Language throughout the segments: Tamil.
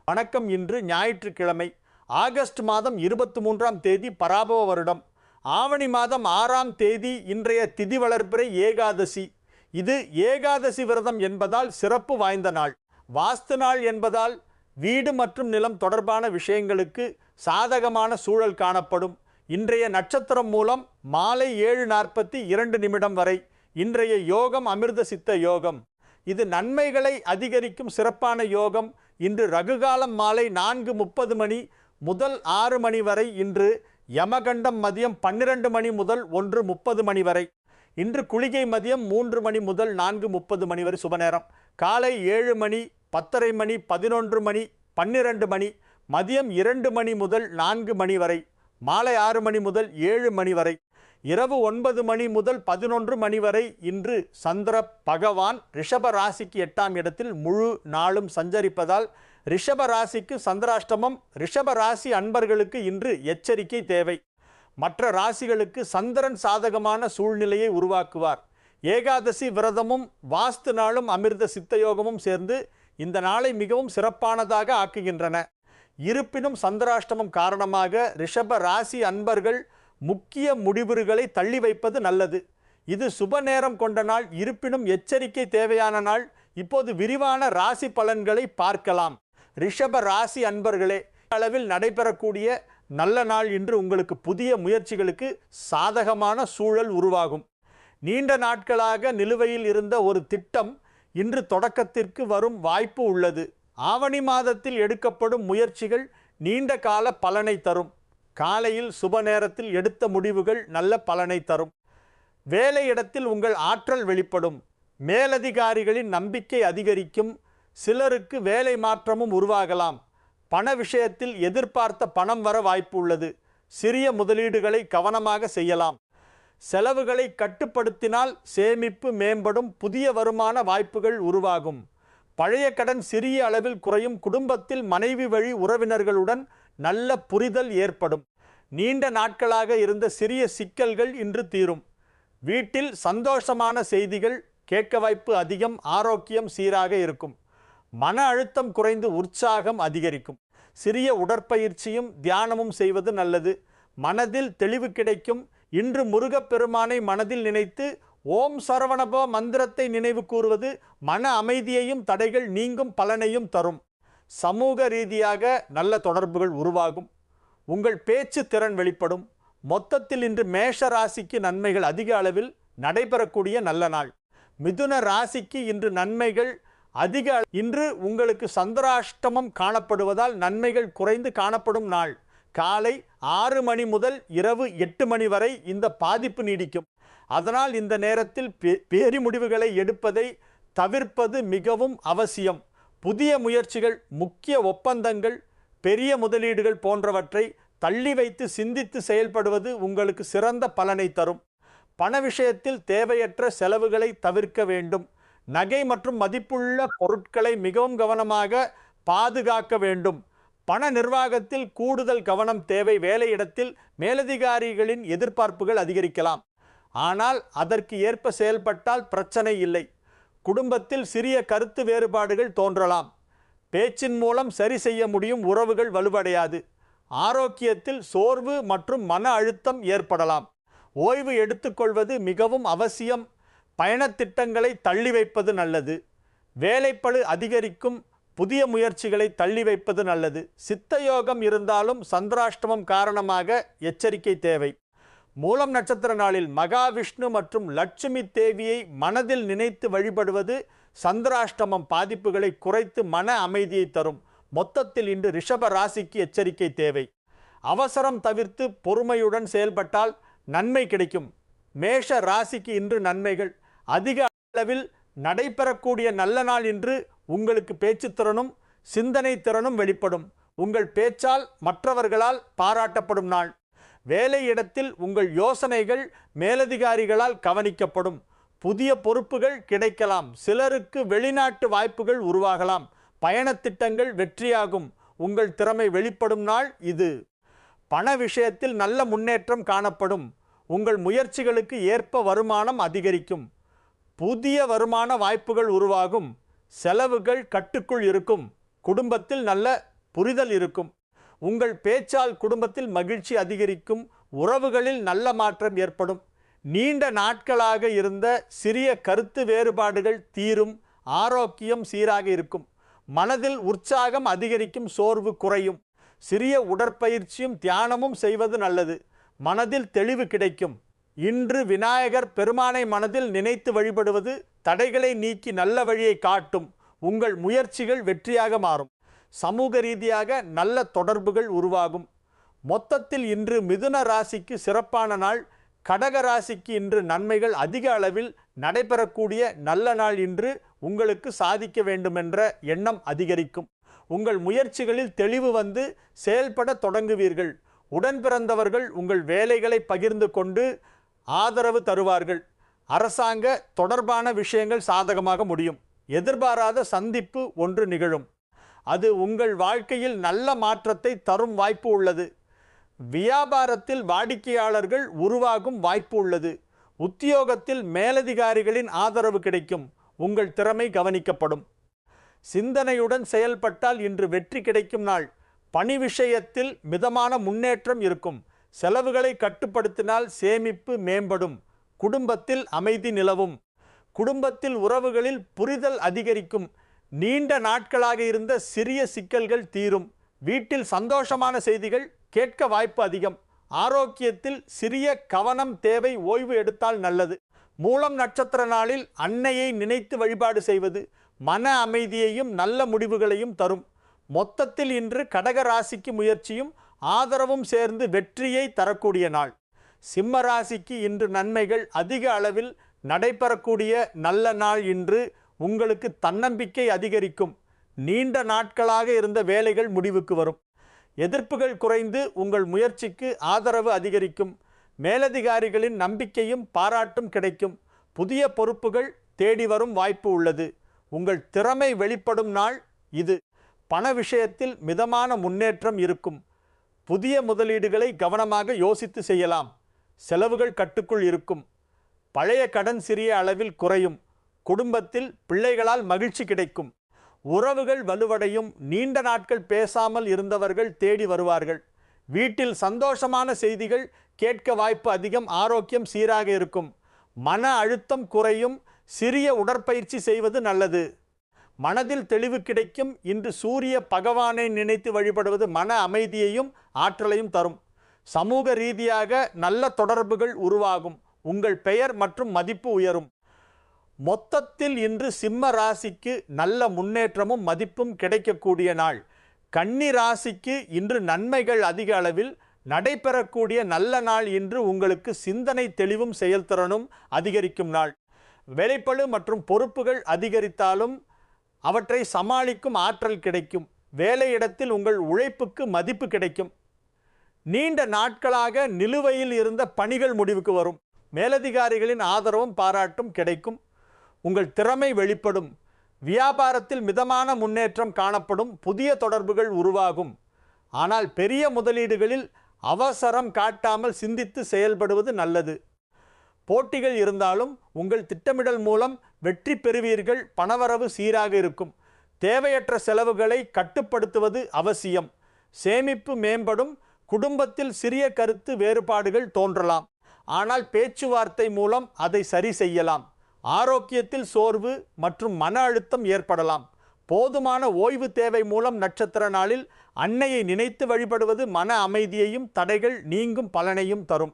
வணக்கம். இன்று ஞாயிற்றுக்கிழமை, ஆகஸ்ட் மாதம் 23ஆம் தேதி, பராபவ வருடம் ஆவணி மாதம் 6ஆம் தேதி. இன்றைய திதி வளர்பிறை ஏகாதசி. இது ஏகாதசி விரதம் என்பதால் சிறப்பு வாய்ந்த நாள். வாஸ்து நாள் என்பதால் வீடு மற்றும் நிலம் தொடர்பான விஷயங்களுக்கு சாதகமான சூழல் காணப்படும். இன்றைய நட்சத்திரம் மூலம் மாலை 7:42 வரை. இன்றைய யோகம் அமிர்த சித்த யோகம். இது நன்மைகளை அதிகரிக்கும் சிறப்பான யோகம். இன்று ரகுகாலம் மாலை 4:30 முதல் 6 வரை. இன்று யமகண்டம் மதியம் 12 மணி முதல் 1:30 வரை. இன்று குளிகை மதியம் 3 முதல் 4:30 வரை சுபநேரம். காலை 7 மணி, 10:30, 11 12 மதியம் 2 முதல் 4 வரை. மாலை 6 முதல் 7 வரை. இரவு 9 முதல் 11 வரை. இன்று சந்திர பகவான் ரிஷப ராசிக்கு 8ஆம் இடத்தில் முழு நாளும் சஞ்சரிப்பதால் ரிஷப ராசிக்கு சந்திராஷ்டமம். ரிஷப ராசி அன்பர்களுக்கு இன்று எச்சரிக்கை தேவை. மற்ற ராசிகளுக்கு சந்திரன் சாதகமான சூழ்நிலையை உருவாக்குவார். ஏகாதசி விரதமும் வாஸ்து நாளும் அமிர்த சித்தயோகமும் சேர்ந்து இந்த நாளை மிகவும் சிறப்பானதாக ஆக்குகின்றன. இருப்பினும் சந்திராஷ்டமம் காரணமாக ரிஷப ராசி அன்பர்கள் முக்கிய முடிவுகளை தள்ளி வைப்பது நல்லது. இது சுப நேரம் கொண்ட நாள். இருப்பினும் எச்சரிக்கை தேவையான நாள். இப்போது விரிவான ராசி பலன்களை பார்க்கலாம். ரிஷப ராசி அன்பர்களே, அளவில் நடைபெறக்கூடிய நல்ல நாள். இன்று உங்களுக்கு புதிய முயற்சிகளுக்கு சாதகமான சூழல் உருவாகும். நீண்ட நாட்களாக நிலுவையில் இருந்த ஒரு திட்டம் இன்று தொடக்கத்திற்கு வரும் வாய்ப்பு உள்ளது. ஆவணி மாதத்தில் எடுக்கப்படும் முயற்சிகள் நீண்ட கால பலனை தரும். காலையில் சுப நேரத்தில் எடுத்த முடிவுகள் நல்ல பலனை தரும். வேலையிடத்தில் உங்கள் ஆற்றல் வெளிப்படும். மேலதிகாரிகளின் நம்பிக்கை அதிகரிக்கும். சிலருக்கு வேலை மாற்றமும் உருவாகலாம். பண விஷயத்தில் எதிர்பார்த்த பணம் வர வாய்ப்பு உள்ளது. சிறிய முதலீடுகளை கவனமாக செய்யலாம். செலவுகளை கட்டுப்படுத்தினால் சேமிப்பு மேம்படும். புதிய வருமான வாய்ப்புகள் உருவாகும். பழைய கடன் சிறிய அளவில் குறையும். குடும்பத்தில் மனைவி வழி உறவினர்களுடன் நல்ல புரிதல் ஏற்படும். நீண்ட நாட்களாக இருந்த சிறிய சிக்கல்கள் இன்று தீரும். வீட்டில் சந்தோஷமான செய்திகள் கேட்க வாய்ப்பு அதிகம். ஆரோக்கியம் சீராக இருக்கும். மன அழுத்தம் குறைந்து உற்சாகம் அதிகரிக்கும். சிறிய உடற்பயிற்சியும் தியானமும் செய்வது நல்லது. மனதில் தெளிவு கிடைக்கும். இன்று முருகப்பெருமானை மனதில் நினைத்து ஓம் சரவணபவ மந்திரத்தை நினைவு கூறுவது மன அமைதியையும் தடைகள் நீங்கும் பலனையும் தரும். சமூக ரீதியாக நல்ல தொடர்புகள் உருவாகும். உங்கள் பேச்சு திறன் வெளிப்படும். மொத்தத்தில் இன்று மேஷ ராசிக்கு நன்மைகள் அதிக அளவில் நடைபெறக்கூடிய நல்ல நாள். மிதுன ராசிக்கு இன்று நன்மைகள் அதிக. இன்று உங்களுக்கு சந்திராஷ்டமம் காணப்படுவதால் நன்மைகள் குறைந்து காணப்படும் நாள். காலை 6 முதல் இரவு 8 வரை இந்த பாதிப்பு நீடிக்கும். அதனால் இந்த நேரத்தில் பேரி முடிவுகளை எடுப்பதை தவிர்ப்பது மிகவும் அவசியம். புதிய முயற்சிகள், முக்கிய ஒப்பந்தங்கள், பெரிய முதலீடுகள் போன்றவற்றை தள்ளி வைத்து சிந்தித்து செயல்படுவது உங்களுக்கு சிறந்த பலனை தரும். பண விஷயத்தில் தேவையற்ற செலவுகளை தவிர்க்க வேண்டும். நகை மற்றும் மதிப்புள்ள பொருட்களை மிகவும் கவனமாக பாதுகாக்க வேண்டும். பண நிர்வாகத்தில் கூடுதல் கவனம் தேவை. வேலையிடத்தில் மேலதிகாரிகளின் எதிர்பார்ப்புகள் அதிகரிக்கலாம். ஆனால் அதற்கு ஏற்ப செயல்பட்டால் பிரச்சனை இல்லை. குடும்பத்தில் சிறிய கருத்து வேறுபாடுகள் தோன்றலாம். பேச்சின் மூலம் சரி செய்ய முடியும். உறவுகள் வலுவடையாது. ஆரோக்கியத்தில் சோர்வு மற்றும் மன அழுத்தம் ஏற்படலாம். ஓய்வு எடுத்துக்கொள்வது மிகவும் அவசியம். பயணத்திட்டங்களை தள்ளி வைப்பது நல்லது. வேலைப்பளு அதிகரிக்கும். புதிய முயற்சிகளை தள்ளி வைப்பது நல்லது. சித்தயோகம் இருந்தாலும் சந்திராஷ்டமம் காரணமாக எச்சரிக்கை தேவை. மூலம் நட்சத்திர நாளில் மகாவிஷ்ணு மற்றும் லட்சுமி தேவியை மனதில் நினைத்து வழிபடுவது சந்திராஷ்டமம் பாதிப்புகளை குறைத்து மன அமைதியை தரும். மொத்தத்தில் இன்று ரிஷப ராசிக்கு எச்சரிக்கை தேவை. அவசரம் தவிர்த்து பொறுமையுடன் செயல்பட்டால் நன்மை கிடைக்கும். மேஷ ராசிக்கு இன்று நன்மைகள் அதிக அளவில் நடைபெறக்கூடிய நல்ல நாள். இன்று உங்களுக்கு பேச்சு திறனும் சிந்தனை திறனும் வெளிப்படும். உங்கள் பேச்சால் மற்றவர்களால் பாராட்டப்படும் நாள். வேலையிடத்தில் உங்கள் யோசனைகள் மேலதிகாரிகளால் கவனிக்கப்படும். புதிய பொறுப்புகள் கிடைக்கலாம். சிலருக்கு வெளிநாட்டு வாய்ப்புகள் உருவாகலாம். பயணத்திட்டங்கள் வெற்றியாகும். உங்கள் திறமை வெளிப்படும் நாள் இது. பண விஷயத்தில் நல்ல முன்னேற்றம் காணப்படும். உங்கள் முயற்சிகளுக்கு ஏற்ப வருமானம் அதிகரிக்கும். புதிய வருமான வாய்ப்புகள் உருவாகும். செலவுகள் கட்டுக்குள் இருக்கும். குடும்பத்தில் நல்ல புரிதல் இருக்கும். உங்கள் பேச்சால் குடும்பத்தில் மகிழ்ச்சி அதிகரிக்கும். உறவுகளில் நல்ல மாற்றம் ஏற்படும். நீண்ட நாட்களாக இருந்த சிறிய கருத்து வேறுபாடுகள் தீரும். ஆரோக்கியம் சீராக இருக்கும். மனதில் உற்சாகம் அதிகரிக்கும். சோர்வு குறையும். சிறிய உடற்பயிற்சியும் தியானமும் செய்வது நல்லது. மனதில் தெளிவு கிடைக்கும். இன்று விநாயகர் பெருமானை மனதில் நினைத்து வழிபடுவது தடைகளை நீக்கி நல்ல வழியை காட்டும். உங்கள் முயற்சிகள் வெற்றியாக மாறும். சமூக ரீதியாக நல்ல தொடர்புகள் உருவாகும். மொத்தத்தில் இன்று மிதுன ராசிக்கு சிறப்பான நாள். கடக ராசிக்கு இன்று நன்மைகள் அதிக அளவில் நடைபெறக்கூடிய நல்ல நாள். இன்று உங்களுக்கு சாதிக்க வேண்டுமென்ற எண்ணம் அதிகரிக்கும். உங்கள் முயற்சிகளில் தெளிவு வந்து செயல்பட தொடங்குவீர்கள். உடன் பிறந்தவர்கள் உங்கள் வேலைகளை பகிர்ந்து கொண்டு ஆதரவு தருவார்கள். அரசாங்க தொடர்பான விஷயங்கள் சாதகமாக முடியும். எதிர்பாராத சந்திப்பு ஒன்று நிகழும். அது உங்கள் வாழ்க்கையில் நல்ல மாற்றத்தை தரும் வாய்ப்பு உள்ளது. வியாபாரத்தில் வாடிக்கையாளர்கள் உருவாகும் வாய்ப்பு உள்ளது. உத்தியோகத்தில் மேலதிகாரிகளின் ஆதரவு கிடைக்கும். உங்கள் திறமை கவனிக்கப்படும். சிந்தனையுடன் செயல்பட்டால் இன்று வெற்றி கிடைக்கும் நாள். பணி விஷயத்தில் மிதமான முன்னேற்றம் இருக்கும். செலவுகளை கட்டுப்படுத்தினால் சேமிப்பு மேம்படும். குடும்பத்தில் அமைதி நிலவும். குடும்பத்தில் உறவுகளில் புரிதல் அதிகரிக்கும். நீண்ட நாட்களாக இருந்த சிறிய சிக்கல்கள் தீரும். வீட்டில் சந்தோஷமான செய்திகள் கேட்க வாய்ப்பு அதிகம். ஆரோக்கியத்தில் சிறிய கவனம் தேவை. ஓய்வு எடுத்தால் நல்லது. மூலம் நட்சத்திர நாளில் அன்னையை நினைத்து வழிபாடு செய்வது மன அமைதியையும் நல்ல முடிவுகளையும் தரும். மொத்தத்தில் இன்று கடக ராசிக்கு முயற்சியும் ஆதரவும் சேர்ந்து வெற்றியை தரக்கூடிய நாள். சிம்ம ராசிக்கு இன்று நன்மைகள் அதிக அளவில் நடைபெறக்கூடிய நல்ல நாள். இன்று உங்களுக்கு தன்னம்பிக்கை அதிகரிக்கும். நீண்ட நாட்களாக இருந்த வேலைகள் முடிவுக்கு வரும். எதிர்ப்புகள் குறைந்து உங்கள் முயற்சிக்கு ஆதரவு அதிகரிக்கும். மேலதிகாரிகளின் நம்பிக்கையும் பாராட்டும் கிடைக்கும். புதிய பொறுப்புகள் தேடி வரும் வாய்ப்பு உள்ளது. உங்கள் திறமை வெளிப்படும் நாள் இது. பண விஷயத்தில் மிதமான முன்னேற்றம் இருக்கும். புதிய முதலீடுகளை கவனமாக யோசித்து செய்யலாம். செலவுகள் கட்டுக்குள் இருக்கும். பழைய கடன் சிறிய அளவில் குறையும். குடும்பத்தில் பிள்ளைகளால் மகிழ்ச்சி கிடைக்கும். உறவுகள் வலுவடையும். நீண்ட நாட்கள் பேசாமல் இருந்தவர்கள் தேடி வருவார்கள். வீட்டில் சந்தோஷமான செய்திகள் கேட்க வாய்ப்பு அதிகம். ஆரோக்கியம் சீராக இருக்கும். மன அழுத்தம் குறையும். சிறிய உடற்பயிற்சி செய்வது நல்லது. மனதில் தெளிவு கிடைக்கும். இன்று சூரிய பகவானை நினைத்து வழிபடுவது மன அமைதியையும் ஆற்றலையும் தரும். சமூக ரீதியாக நல்ல தொடர்புகள் உருவாகும். உங்கள் பெயர் மற்றும் மதிப்பு உயரும். மொத்தத்தில் இன்று சிம்ம ராசிக்கு நல்ல முன்னேற்றமும் மதிப்பும் கிடைக்கக்கூடிய நாள். கன்னி ராசிக்கு இன்று நன்மைகள் அதிக அளவில் நடைபெறக்கூடிய நல்ல நாள். இன்று உங்களுக்கு சிந்தனை தெளிவும் செயல்திறனும் அதிகரிக்கும் நாள். வேலைப்பளு மற்றும் பொறுப்புகள் அதிகரித்தாலும் அவற்றை சமாளிக்கும் ஆற்றல் கிடைக்கும். வேலையிடத்தில் உங்கள் உழைப்புக்கு மதிப்பு கிடைக்கும். நீண்ட நாட்களாக நிலுவையில் இருந்த பணிகள் முடிவுக்கு வரும். மேலதிகாரிகளின் ஆதரவும் பாராட்டும் கிடைக்கும். உங்கள் திறமை வெளிப்படும். வியாபாரத்தில் மிதமான முன்னேற்றம் காணப்படும். புதிய தொடர்புகள் உருவாகும். ஆனால் பெரிய முதலீடுகளில் அவசரம் காட்டாமல் சிந்தித்து செயல்படுவது நல்லது. போட்டிகள் இருந்தாலும் உங்கள் திட்டமிடல் மூலம் வெற்றி பெறுவீர்கள். பணவரவு சீராக இருக்கும். தேவையற்ற செலவுகளை கட்டுப்படுத்துவது அவசியம். சேமிப்பு மேம்படும். குடும்பத்தில் சிறிய கருத்து வேறுபாடுகள் தோன்றலாம். ஆனால் பேச்சுவார்த்தை மூலம் அதை சரி செய்யலாம். ஆரோக்கியத்தில் சோர்வு மற்றும் மன அழுத்தம் ஏற்படலாம். போதுமான ஓய்வு தேவை. மூலம் நட்சத்திர நாளில் அன்னையை நினைத்து வழிபடுவது மன அமைதியையும் தடைகள் நீங்கும் பலனையும் தரும்.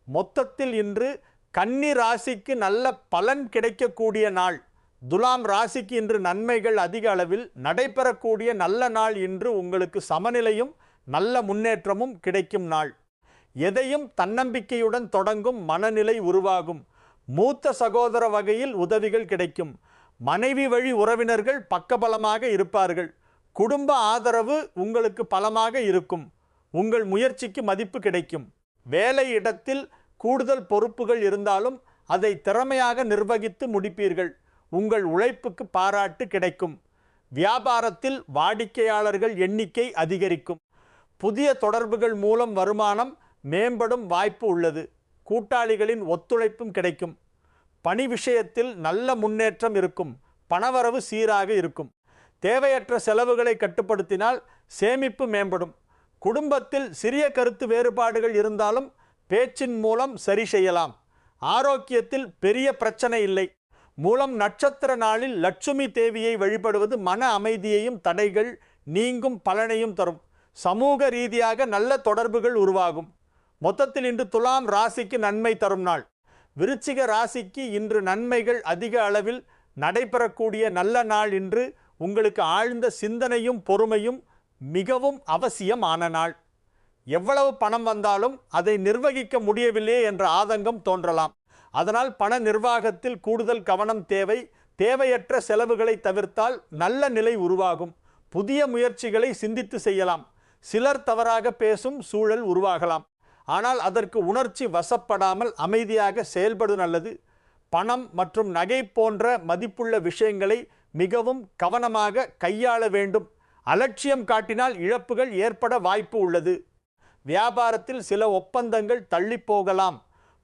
மொத்தத்தில் இன்று கன்னி ராசிக்கு நல்ல பலன் கிடைக்கக்கூடிய நாள். துலாம் ராசிக்கு இன்று நன்மைகள் அதிக அளவில் நடைபெறக்கூடிய நல்ல நாள். இன்று உங்களுக்கு சமநிலையும் நல்ல முன்னேற்றமும் கிடைக்கும் நாள். எதையும் தன்னம்பிக்கையுடன் தொடங்கும் மனநிலை உருவாகும். மூத்த சகோதர வகையில் உதவிகள் கிடைக்கும். மனைவி வழி உறவினர்கள் பக்கபலமாக இருப்பார்கள். குடும்ப ஆதரவு உங்களுக்கு பலமாக இருக்கும். உங்கள் முயற்சிக்கு மதிப்பு கிடைக்கும். வேலை இடத்தில் கூடுதல் பொறுப்புகள் இருந்தாலும் அதை திறமையாக நிர்வகித்து முடிப்பீர்கள். உங்கள் உழைப்புக்கு பாராட்டு கிடைக்கும். வியாபாரத்தில் வாடிக்கையாளர்கள் எண்ணிக்கை அதிகரிக்கும். புதிய தொடர்புகள் மூலம் வருமானம் மேம்படும் வாய்ப்பு உள்ளது. கூட்டாளிகளின் ஒத்துழைப்பும் கிடைக்கும். பணி விஷயத்தில் நல்ல முன்னேற்றம் இருக்கும். பணவரவு சீராக இருக்கும். தேவையற்ற செலவுகளை கட்டுப்படுத்தினால் சேமிப்பு மேம்படும். குடும்பத்தில் சிறிய கருத்து வேறுபாடுகள் இருந்தாலும் பேச்சின் மூலம் சரி செய்யலாம். ஆரோக்கியத்தில் பெரிய பிரச்சனை இல்லை. மூலம் நட்சத்திர நாளில் லட்சுமி தேவியை வழிபடுவது மன அமைதியையும் தடைகள் நீங்கும் பலனையும் தரும். சமூக ரீதியாக நல்ல தொடர்புகள் உருவாகும். மொத்தத்தில் இன்று துலாம் ராசிக்கு நன்மை தரும் நாள். விருச்சிக ராசிக்கு இன்று நன்மைகள் அதிக அளவில் நடைபெறக்கூடிய நல்ல நாள். இன்று உங்களுக்கு ஆழ்ந்த சிந்தனையும் பொறுமையும் மிகவும் அவசியமான நாள். எவ்வளவு பணம் வந்தாலும் அதை நிர்வகிக்க முடியவில்லையே என்ற ஆதங்கம் தோன்றலாம். அதனால் பண நிர்வாகத்தில் கூடுதல் கவனம் தேவை. தேவையற்ற செலவுகளை தவிர்த்தால் நல்ல நிலை உருவாகும். புதிய முயற்சிகளை சிந்தித்து செய்யலாம். சிலர் தவறாக பேசும் சூழல் உருவாகலாம். ஆனால் அதற்கு உணர்ச்சி வசப்படாமல் அமைதியாக செயல்படு நல்லது. பணம் மற்றும் நகை போன்ற மதிப்புள்ள விஷயங்களை மிகவும் கவனமாக கையாள வேண்டும். அலட்சியம் காட்டினால் இழப்புகள் ஏற்பட வாய்ப்பு உள்ளது. வியாபாரத்தில் சில ஒப்பந்தங்கள் தள்ளி போகலாம்.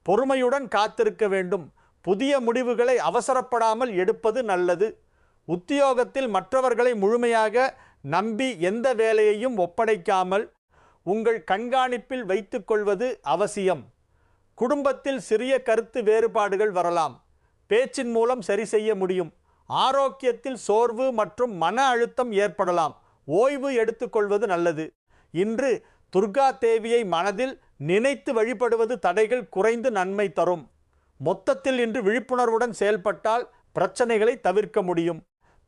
பொறுமையுடன் காத்திருக்க வேண்டும். புதிய முடிவுகளை அவசரப்படாமல் எடுப்பது நல்லது. உத்தியோகத்தில் மற்றவர்களை முழுமையாக நம்பி எந்த வேலையையும் ஒப்படைக்காமல் உங்கள் கண்காணிப்பில் வைத்து கொள்வது அவசியம். குடும்பத்தில் சிறிய கருத்து வேறுபாடுகள் வரலாம். பேச்சின் மூலம் சரி செய்ய முடியும். ஆரோக்கியத்தில் சோர்வு மற்றும் மன அழுத்தம் ஏற்படலாம். ஓய்வு எடுத்துக்கொள்வது நல்லது. இன்று துர்கா தேவியை மனதில் நினைத்து வழிபடுவது தடைகள் குறைந்து நன்மை தரும். மொத்தத்தில் இன்று விழிப்புணர்வுடன் செயல்பட்டால் பிரச்சனைகளை தவிர்க்க முடியும்.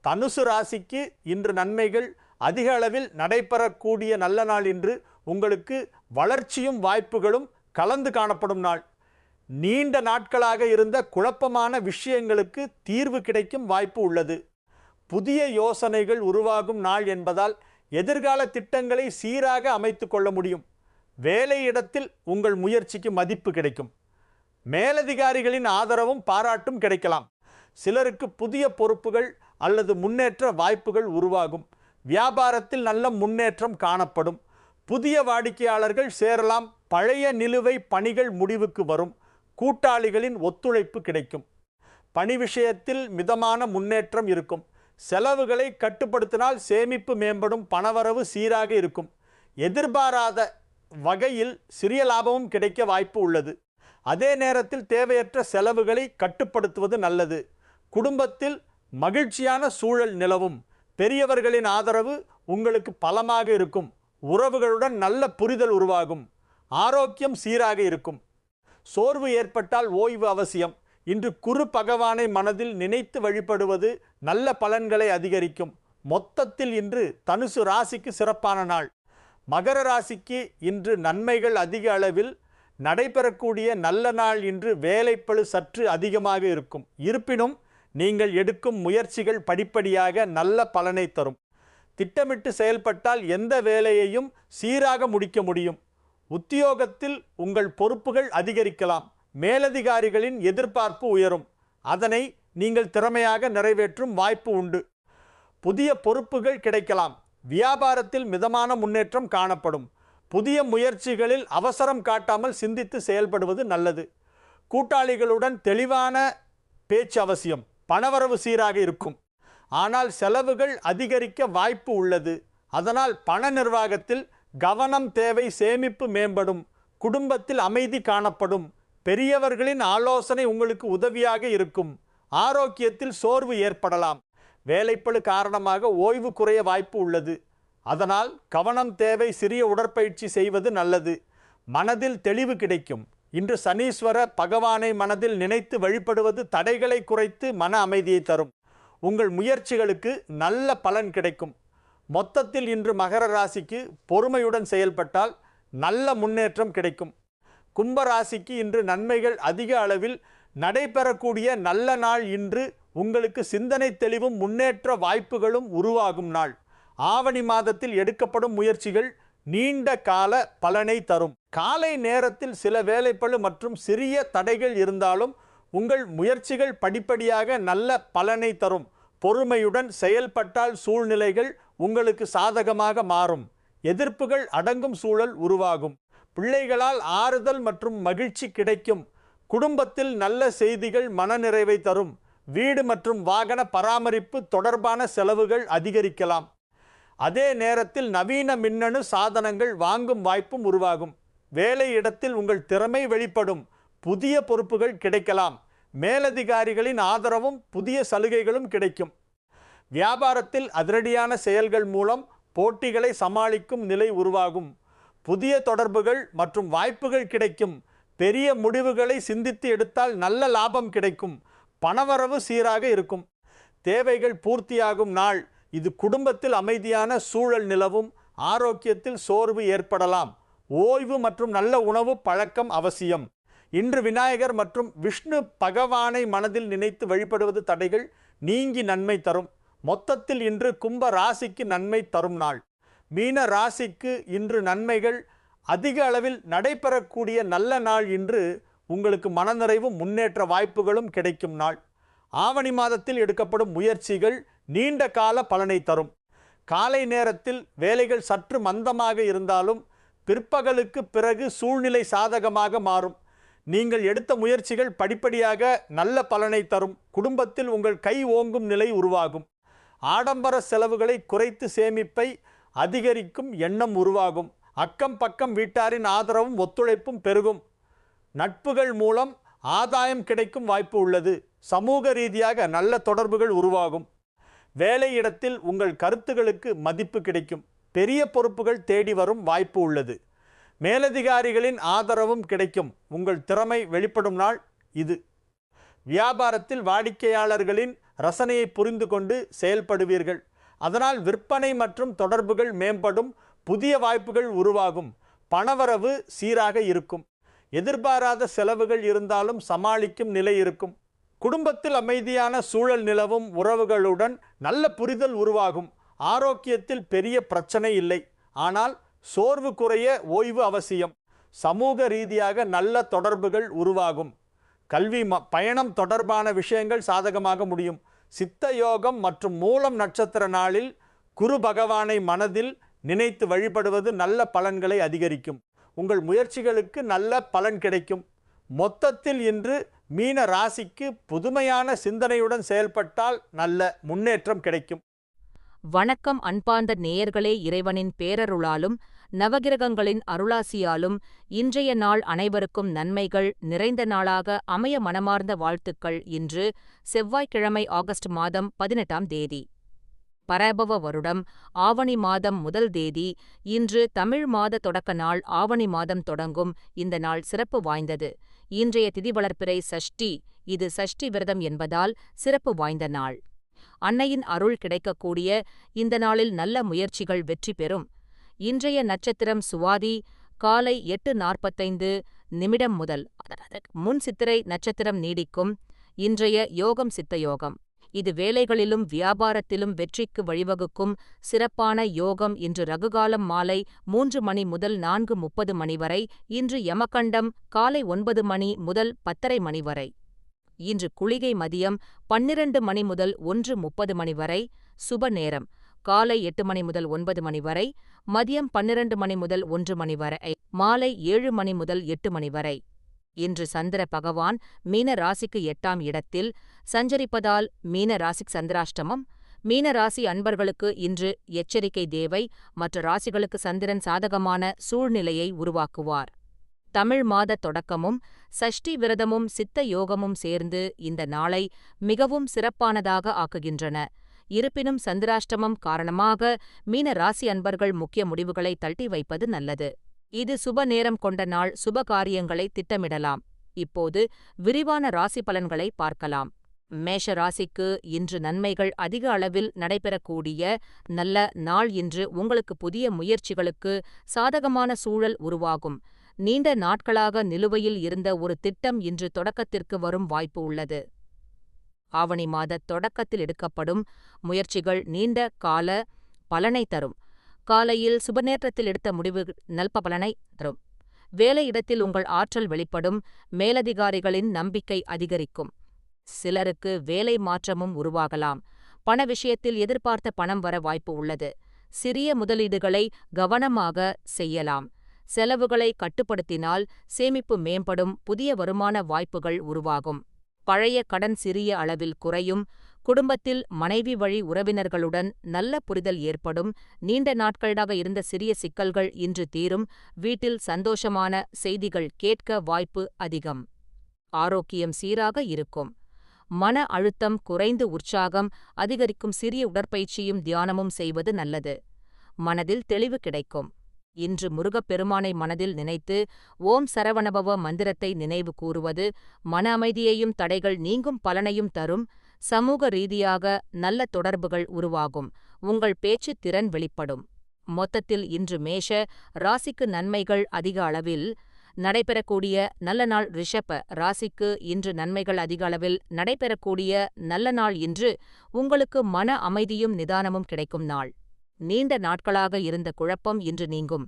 தனுசு ராசிக்கு இன்று நன்மைகள் அதிக அளவில் நடைபெறக்கூடிய நல்ல நாள். இன்று உங்களுக்கு வளர்ச்சியும் வாய்ப்புகளும் கலந்து காணப்படும் நாள். நீண்ட நாட்களாக இருந்த குழப்பமான விஷயங்களுக்கு தீர்வு கிடைக்கும் வாய்ப்பு உள்ளது. புதிய யோசனைகள் உருவாகும் நாள் என்பதால் எதிர்கால திட்டங்களை சீராக அமைத்து கொள்ள முடியும். வேலையிடத்தில் உங்கள் முயற்சிக்கு மதிப்பு கிடைக்கும். மேலதிகாரிகளின் ஆதரவும் பாராட்டும் கிடைக்கலாம். சிலருக்கு புதிய பொறுப்புகள் அல்லது முன்னேற்ற வாய்ப்புகள் உருவாகும். வியாபாரத்தில் நல்ல முன்னேற்றம் காணப்படும். புதிய வாடிக்கையாளர்கள் சேரலாம். பழைய நிலுவை பணிகள் முடிவுக்கு வரும். கூட்டாளிகளின் ஒத்துழைப்பு கிடைக்கும். பணி விஷயத்தில் மிதமான முன்னேற்றம் இருக்கும். செலவுகளை கட்டுப்படுத்தினால் சேமிப்பு மேம்படும். பணவரவு சீராக இருக்கும். எதிர்பாராத வகையில் சிறிய லாபமும் கிடைக்க வாய்ப்பு உள்ளது. அதே நேரத்தில் தேவையற்ற செலவுகளை கட்டுப்படுத்துவது நல்லது. குடும்பத்தில் மகிழ்ச்சியான சூழல் நிலவும். பெரியவர்களின் ஆதரவு உங்களுக்கு பலமாக இருக்கும். உறவுகளுடன் நல்ல புரிதல் உருவாகும். ஆரோக்கியம் சீராக இருக்கும். சோர்வு ஏற்பட்டால் ஓய்வு அவசியம். இன்று குரு பகவானை மனதில் நினைத்து வழிபடுவது நல்ல பலன்களை அதிகரிக்கும். மொத்தத்தில் இன்று தனுசு ராசிக்கு சிறப்பான நாள். மகர ராசிக்கு இன்று நன்மைகள் அதிக அளவில் நடைபெறக்கூடிய நல்ல நாள். இன்று வேலைப்பளு சற்று அதிகமாக இருக்கும். இருப்பினும் நீங்கள் எடுக்கும் முயற்சிகள் படிப்படியாக நல்ல பலனை தரும். திட்டமிட்டு செயல்பட்டால் எந்த வேலையையும் சீராக முடிக்க முடியும். உத்தியோகத்தில் உங்கள் பொறுப்புகள் அதிகரிக்கலாம். மேலதிகாரிகளின் எதிர்பார்ப்பு உயரும். அதனை நீங்கள் திறமையாக நிறைவேற்றும் வாய்ப்பு உண்டு. புதிய பொறுப்புகள் கிடைக்கலாம். வியாபாரத்தில் மிதமான முன்னேற்றம் காணப்படும். புதிய முயற்சிகளில் அவசரம் காட்டாமல் சிந்தித்து செயல்படுவது நல்லது. கூட்டாளிகளுடன் தெளிவான பேச்சு அவசியம். பணவரவு சீராக இருக்கும். ஆனால் செலவுகள் அதிகரிக்க வாய்ப்பு உள்ளது. அதனால் பண நிர்வாகத்தில் கவனம் தேவை. சேமிப்பு மேம்படும். குடும்பத்தில் அமைதி காணப்படும். பெரியவர்களின் ஆலோசனை உங்களுக்கு உதவியாக இருக்கும். ஆரோக்கியத்தில் சோர்வு ஏற்படலாம். வேலைப்பளு காரணமாக ஓய்வு குறைய வாய்ப்பு உள்ளது. அதனால் கவனம் தேவை. சிறிய உடற்பயிற்சி செய்வது நல்லது. மனதில் தெளிவு கிடைக்கும். இன்று சனீஸ்வர பகவானை மனதில் நினைத்து வழிபடுவது தடைகளை குறைத்து மன அமைதியை தரும். உங்கள் முயற்சிகளுக்கு நல்ல பலன் கிடைக்கும். மொத்தத்தில் இன்று மகர ராசிக்கு பொறுமையுடன் செயல்பட்டால் நல்ல முன்னேற்றம் கிடைக்கும். கும்ப ராசிக்கு இன்று நன்மைகள் அதிக அளவில் நடைபெறக்கூடிய நல்ல நாள். இன்று உங்களுக்கு சிந்தனை தெளிவும் முன்னேற்ற வாய்ப்புகளும் உருவாகும் நாள். ஆவணி மாதத்தில் எடுக்கப்படும் முயற்சிகள் நீண்ட கால பலனை தரும். காலை நேரத்தில் சில வேலைப்பளு மற்றும் சிறிய தடைகள் இருந்தாலும் உங்கள் முயற்சிகள் படிப்படியாக நல்ல பலனை தரும். பொறுமையுடன் செயல்பட்டால் சூழ்நிலைகள் உங்களுக்கு சாதகமாக மாறும். எதிர்ப்புகள் அடங்கும் சூழல் உருவாகும். பிள்ளைகளால் ஆறுதல் மற்றும் மகிழ்ச்சி கிடைக்கும். குடும்பத்தில் நல்ல செய்திகள் மனநிறைவை தரும். வீடு மற்றும் வாகன பராமரிப்பு தொடர்பான செலவுகள் அதிகரிக்கலாம். அதே நேரத்தில் நவீன மின்னணு சாதனங்கள் வாங்கும் வாய்ப்பும் உருவாகும். வேலை இடத்தில் உங்கள் திறமை வெளிப்படும். புதிய பொறுப்புகள் கிடைக்கலாம். மேலதிகாரிகளின் ஆதரவும் புதிய சலுகைகளும் கிடைக்கும். வியாபாரத்தில் அதிரடியான செயல்கள் மூலம் போட்டிகளை சமாளிக்கும் நிலை உருவாகும். புதிய தொடர்புகள் மற்றும் வாய்ப்புகள் கிடைக்கும். பெரிய முடிவுகளை சிந்தித்து எடுத்தால் நல்ல லாபம் கிடைக்கும். பணவரவு சீராக இருக்கும். தேவைகள் பூர்த்தியாகும் நாள். இது குடும்பத்தில் அமைதியான சூழல் நிலவும். ஆரோக்கியத்தில் சோர்வு ஏற்படலாம். ஓய்வு மற்றும் நல்ல உணவு பழக்கம் அவசியம். இன்று விநாயகர் மற்றும் விஷ்ணு பகவானை மனதில் நினைத்து வழிபடுவது தடைகள் நீங்கி நன்மை தரும். மொத்தத்தில் இன்று கும்ப ராசிக்கு நன்மை தரும் நாள். மீன ராசிக்கு இன்று நன்மைகள் அதிக அளவில் நடைபெறக்கூடிய நல்ல நாள். இன்று உங்களுக்கு மனநிறைவும் முன்னேற்ற வாய்ப்புகளும் கிடைக்கும் நாள். ஆவணி மாதத்தில் எடுக்கப்படும் முயற்சிகள் நீண்ட கால பலனை தரும். காலை நேரத்தில் வேலைகள் சற்று மந்தமாக இருந்தாலும் பிற்பகலுக்கு பிறகு சூழ்நிலை சாதகமாக மாறும். நீங்கள் எடுத்த முயற்சிகள் படிப்படியாக நல்ல பலனை தரும். குடும்பத்தில் உங்கள் கை ஓங்கும் நிலை உருவாகும். ஆடம்பர செலவுகளை குறைத்து சேமிப்பை அதிகரிக்கும் எண்ணம் உருவாகும். அக்கம் பக்கம் வீட்டாரின் ஆதரவும் ஒத்துழைப்பும் பெருகும். நட்புகள் மூலம் ஆதாயம் கிடைக்கும் வாய்ப்பு உள்ளது. சமூக ரீதியாக நல்ல தொடர்புகள் உருவாகும். வேலையிடத்தில் உங்கள் கருத்துகளுக்கு மதிப்பு கிடைக்கும். பெரிய பொறுப்புகள் தேடி வரும் வாய்ப்பு உள்ளது. மேலதிகாரிகளின் ஆதரவும் கிடைக்கும். உங்கள் திறமை வெளிப்படும் நாள் இது. வியாபாரத்தில் வாடிக்கையாளர்களின் ரசனையை புரிந்து கொண்டு செயல்படுவீர்கள். அதனால் விற்பனை மற்றும் தொடர்புகள் மேம்படும். புதிய வாய்ப்புகள் உருவாகும். பணவரவு சீராக இருக்கும். எதிர்பாராத செலவுகள் இருந்தாலும் சமாளிக்கும் நிலை இருக்கும். குடும்பத்தில் அமைதியான சூழல் நிலவும். உறவுகளுடன் நல்ல புரிதல் உருவாகும். ஆரோக்கியத்தில் பெரிய பிரச்சனை இல்லை. ஆனால் சோர்வு குறைய ஓய்வு அவசியம். சமூக ரீதியாக நல்ல தொடர்புகள் உருவாகும். கல்வி பயணம் தொடர்பான விஷயங்கள் சாதகமாக முடியும். சித்த யோகம் மற்றும் மூலம் நட்சத்திர நாளில் குரு பகவானை மனதில் நினைத்து வழிபடுவது நல்ல பலன்களை அதிகரிக்கும். உங்கள் முயற்சிகளுக்கு நல்ல பலன் கிடைக்கும். மொத்தத்தில் இன்று மீன ராசிக்கு புதுமையான சிந்தனையுடன் செயல்பட்டால் நல்ல முன்னேற்றம் கிடைக்கும். வணக்கம் அன்பார்ந்த நேயர்களே. இறைவனின் பேரருளாலும் நவகிரகங்களின் அருளாசியாலும் இன்றைய நாள் அனைவருக்கும் நன்மைகள் நிறைந்த நாளாக அமைய மனமார்ந்த வாழ்த்துக்கள். இன்று செவ்வாய்க்கிழமை, ஆகஸ்ட் மாதம் 18ஆம் தேதி, பராபவ வருடம் ஆவணி மாதம் 1 தேதி. இன்று தமிழ் மாத தொடக்க நாள். ஆவணி மாதம் தொடங்கும் இந்த நாள் சிறப்பு வாய்ந்தது. இன்றைய திதி வளர்பிறை சஷ்டி. இது சஷ்டி விரதம் என்பதால் சிறப்பு வாய்ந்த நாள். அன்னையின் அருள் கிடைக்கக்கூடிய இந்த நாளில் நல்ல முயற்சிகள் வெற்றி பெறும். இன்றைய நட்சத்திரம் சுவாதி. காலை 8:45 முதல் முன் சித்திரை நட்சத்திரம் நீடிக்கும். இன்றைய யோகம் சித்த யோகம். இது வேலைகளிலும் வியாபாரத்திலும் வெற்றிக்கு வழிவகுக்கும் சிறப்பான யோகம். இன்று ரகுகாலம் மாலை 3 மணி முதல் 4:30 மணி வரை. இன்று யமகண்டம் காலை 9 மணி முதல் 10:30 மணி வரை. இன்று குளிகை மதியம் 12 மணி முதல் 1:30 மணி வரை. சுப நேரம் காலை 8 மணி முதல் 9 மணி வரை. மதியம் 12 மணி முதல் 1 மணி வரை. மாலை 7 மணி முதல் 8 மணி வரை. இன்று சந்திர பகவான் மீன ராசிக்கு 8ஆம் இடத்தில் சஞ்சரிப்பதால் மீன ராசிக்கு சந்திராஷ்டமம். மீன ராசி அன்பர்களுக்கு இன்று எச்சரிக்கை தேவை. மற்ற ராசிகளுக்கு சந்திரன் சாதகமான சூழ்நிலையை உருவாக்குவார். தமிழ் மாத தொடக்கமும் சஷ்டி விரதமும் சித்த யோகமும் சேர்ந்து இந்த நாளை மிகவும் சிறப்பானதாக ஆக்குகின்றன. இருப்பினும் சந்திராஷ்டமம் காரணமாக மீன ராசி அன்பர்கள் முக்கிய முடிவுகளை தள்ளி வைப்பது நல்லது. இது சுப நேரம் கொண்ட நாள். சுப காரியங்களை திட்டமிடலாம். இப்போது விரிவான ராசி பலன்களை பார்க்கலாம். மேஷ ராசிக்கு இன்று நன்மைகள் அதிக அளவில் நடைபெறக்கூடிய நல்ல நாள். இன்று உங்களுக்கு புதிய முயற்சிகளுக்கு சாதகமான சூழல் உருவாகும். நீண்ட நாட்களாக நிலுவையில் இருந்த ஒரு திட்டம் இன்று தொடக்கத்திற்கு வரும் வாய்ப்பு உள்ளது. ஆவணி மாத தொடக்கத்தில் எடுக்கப்படும் முயற்சிகள் நீண்ட கால பலனை தரும். காலையில் சுபநேரத்தில் எடுத்த முடிவு நல்பலனை தரும். வேலையிடத்தில் உங்கள் ஆற்றல் வெளிப்படும். மேலதிகாரிகளின் நம்பிக்கை அதிகரிக்கும். சிலருக்கு வேலை மாற்றமும் உருவாகலாம். பண விஷயத்தில் எதிர்பார்த்த பணம் வர வாய்ப்பு உள்ளது. சிறிய முதலீடுகளை கவனமாக செய்யலாம். செலவுகளை கட்டுப்படுத்தினால் சேமிப்பு மேம்படும். புதிய வருமான வாய்ப்புகள் உருவாகும். பழைய கடன் சிறிய அளவில் குறையும். குடும்பத்தில் மனைவி வழி உறவினர்களுடன் நல்ல புரிதல் ஏற்படும். நீண்ட நாட்களாக இருந்த சிறிய சிக்கல்கள் இன்று தீரும். வீட்டில் சந்தோஷமான செய்திகள் கேட்க வாய்ப்பு அதிகம். ஆரோக்கியம் சீராக இருக்கும். மன அழுத்தம் குறைந்து உற்சாகம் அதிகரிக்கும். சிறிய உடற்பயிற்சியும் தியானமும் செய்வது நல்லது. மனதில் தெளிவு கிடைக்கும். இன்று முருகப்பெருமானை மனதில் நினைத்து ஓம் சரவணபவ மந்திரத்தை நினைவு கூறுவது மன அமைதியையும் தடைகள் நீங்கும் பலனையும் தரும். சமூக ரீதியாக நல்ல தொடர்புகள் உருவாகும். உங்கள் பேச்சு திறன் வெளிப்படும். மொத்தத்தில் இன்று மேஷ ராசிக்கு நன்மைகள் அதிக அளவில் நடைபெறக்கூடிய நல்ல நாள். ரிஷப ராசிக்கு இன்று நன்மைகள் அதிக அளவில் நடைபெறக்கூடிய நல்ல நாள். இன்று உங்களுக்கு மன அமைதியும் நிதானமும் கிடைக்கும் நாள். நீண்ட நாட்களாக இருந்த குழப்பம் இன்று நீங்கும்.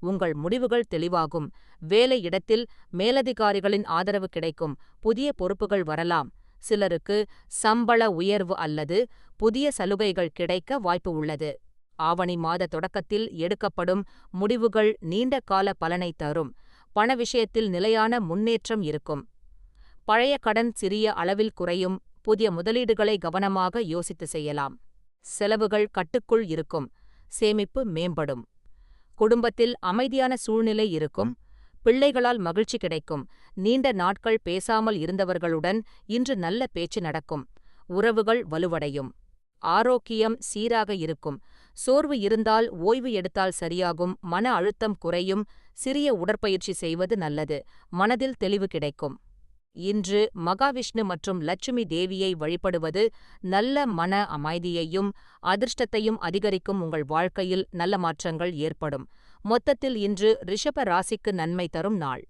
உங்கள் முடிவுகள் தெளிவாகும். வேலை இடத்தில் மேலதிகாரிகளின் ஆதரவு கிடைக்கும். புதிய பொறுப்புகள் வரலாம். சிலருக்கு சம்பள உயர்வு அல்லது புதிய சலுகைகள் கிடைக்க வாய்ப்பு உள்ளது. ஆவணி மாத தொடக்கத்தில் எடுக்கப்படும் முடிவுகள் நீண்ட கால பலனை தரும். பண விஷயத்தில் நிலையான முன்னேற்றம் இருக்கும். பழைய கடன் சிறிய அளவில் குறையும். புதிய முதலீடுகளை கவனமாக யோசித்து செய்யலாம். செலவுகள் கட்டுக்குள் இருக்கும். சேமிப்பு மேம்படும். குடும்பத்தில் அமைதியான சூழ்நிலை இருக்கும். பிள்ளைகளால் மகிழ்ச்சி கிடைக்கும். நீண்ட நாட்கள் பேசாமல் இருந்தவர்களுடன் இன்று நல்ல பேச்சு நடக்கும். உறவுகள் வலுவடையும். ஆரோக்கியம் சீராக இருக்கும். சோர்வு இருந்தால் ஓய்வு எடுத்தால் சரியாகும். மன அழுத்தம் குறையும். சிறிய உடற்பயிற்சி செய்வது நல்லது. மனதில் தெளிவு கிடைக்கும். இன்று மகாவிஷ்ணு மற்றும் லட்சுமி தேவியை வழிபடுவது நல்ல மன அமைதியையும் அதிர்ஷ்டத்தையும் அதிகரிக்கும். உங்கள் வாழ்க்கையில் நல்ல மாற்றங்கள் ஏற்படும். மொத்தத்தில் இன்று ரிஷப ராசிக்கு நன்மை தரும் நாள்.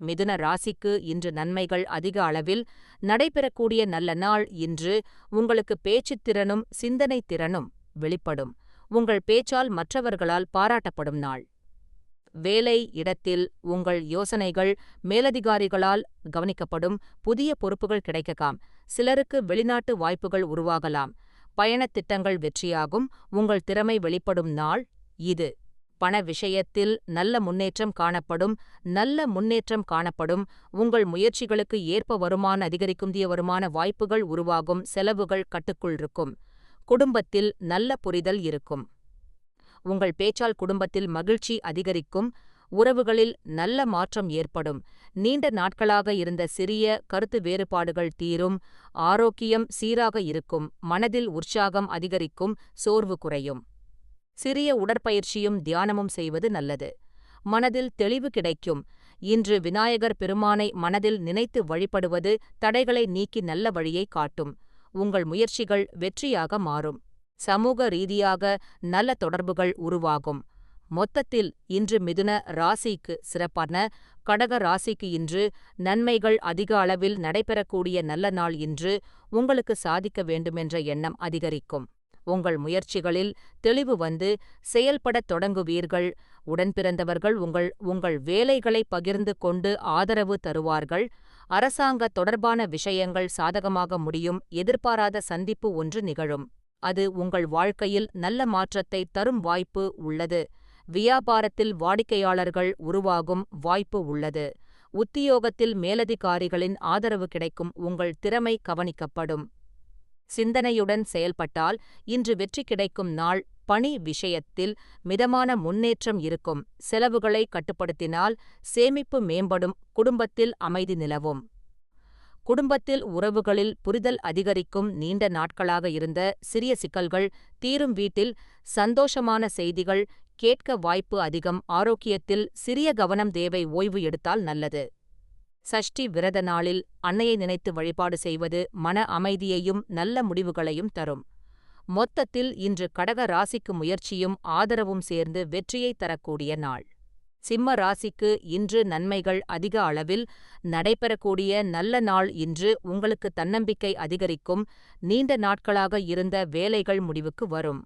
மிதுன ராசிக்கு இன்று நன்மைகள் அதிக அளவில் நடைபெறக்கூடிய நல்ல நாள். இன்று உங்களுக்கு பேச்சுத் திறனும் சிந்தனை திறனும் வெளிப்படும். உங்கள் பேச்சால் மற்றவர்களால் பாராட்டப்படும் நாள். வேலை இடத்தில் உங்கள் யோசனைகள் மேலதிகாரிகளால் கவனிக்கப்படும். புதிய பொறுப்புகள் கிடைக்கலாம். சிலருக்கு வெளிநாட்டு வாய்ப்புகள் உருவாகலாம். பயணத் திட்டங்கள் வெற்றியாகும். உங்கள் திறமை வெளிப்படும் நாள் இது. பண விஷயத்தில் நல்ல முன்னேற்றம் காணப்படும். உங்கள் முயற்சிகளுக்கு ஏற்ப வருமானம் அதிகரிக்கும். புதிய வருமான வாய்ப்புகள் உருவாகும். செலவுகள் கட்டுக்குள் இருக்கும். குடும்பத்தில் நல்ல புரிதல் இருக்கும். உங்கள் பேச்சால் குடும்பத்தில் மகிழ்ச்சி அதிகரிக்கும். உறவுகளில் நல்ல மாற்றம் ஏற்படும். நீண்ட நாட்களாக இருந்த சிறிய கருத்து வேறுபாடுகள் தீரும். ஆரோக்கியம் சீராக இருக்கும். மனதில் உற்சாகம் அதிகரிக்கும். சோர்வு குறையும். சிறிய உடற்பயிற்சியும் தியானமும் செய்வது நல்லது. மனதில் தெளிவு கிடைக்கும். இன்று விநாயகர் பெருமானை மனதில் நினைத்து வழிபடுவது தடைகளை நீக்கி நல்ல வழியை காட்டும். உங்கள் முயற்சிகள் வெற்றியாக மாறும். சமூக ரீதியாக நல்ல தொடர்புகள் உருவாகும். மொத்தத்தில் இன்று மிதுன ராசிக்கு சிறப்பான. கடக ராசிக்கு இன்று நன்மைகள் அதிக அளவில் நடைபெறக்கூடிய நல்ல நாள். இன்று உங்களுக்கு சாதிக்க வேண்டுமென்ற எண்ணம் அதிகரிக்கும். உங்கள் முயற்சிகளில் தெளிவு வந்து செயல்படத் தொடங்குவீர்கள். உடன்பிறந்தவர்கள் உங்கள் வேலைகளை பகிர்ந்து கொண்டு ஆதரவு தருவார்கள். அரசாங்க தொடர்பான விஷயங்கள் சாதகமாக முடியும். எதிர்பாராத சந்திப்பு ஒன்று நிகழும். அது உங்கள் வாழ்க்கையில் நல்ல மாற்றத்தை தரும் வாய்ப்பு உள்ளது. வியாபாரத்தில் வாடிக்கையாளர்கள் உருவாகும் வாய்ப்பு உள்ளது. உத்தியோகத்தில் மேலதிகாரிகளின் ஆதரவு கிடைக்கும். உங்கள் திறமை கவனிக்கப்படும். சிந்தனையுடன் செயல்பட்டால் இன்று வெற்றி கிடைக்கும் நாள். பணி விஷயத்தில் மிதமான முன்னேற்றம் இருக்கும். செலவுகளை கட்டுப்படுத்தினால் சேமிப்பு மேம்படும். குடும்பத்தில் அமைதி நிலவும். குடும்பத்தில் உறவுகளில் புரிதல் அதிகரிக்கும். நீண்ட நாட்களாக இருந்த சிறிய சிக்கல்கள் தீரும். வீட்டில் சந்தோஷமான செய்திகள் கேட்க வாய்ப்பு அதிகம். ஆரோக்கியத்தில் சிறிய கவனம் தேவை. ஓய்வு எடுத்தால் நல்லது. சஷ்டி விரத நாளில் அன்னையை நினைத்து வழிபாடு செய்வது மன அமைதியையும் நல்ல முடிவுகளையும் தரும். மொத்தத்தில் இன்று கடக ராசிக்கு முயற்சியும் ஆதரவும் சேர்ந்து வெற்றியை தரக்கூடிய நாள். சிம்ம ராசிக்கு இன்று நன்மைகள் அதிக அளவில் நடைபெறக்கூடிய நல்ல நாள். இன்று உங்களுக்கு தன்னம்பிக்கை அதிகரிக்கும். நீண்ட நாட்களாக இருந்த வேலைகள் முடிவுக்கு வரும்.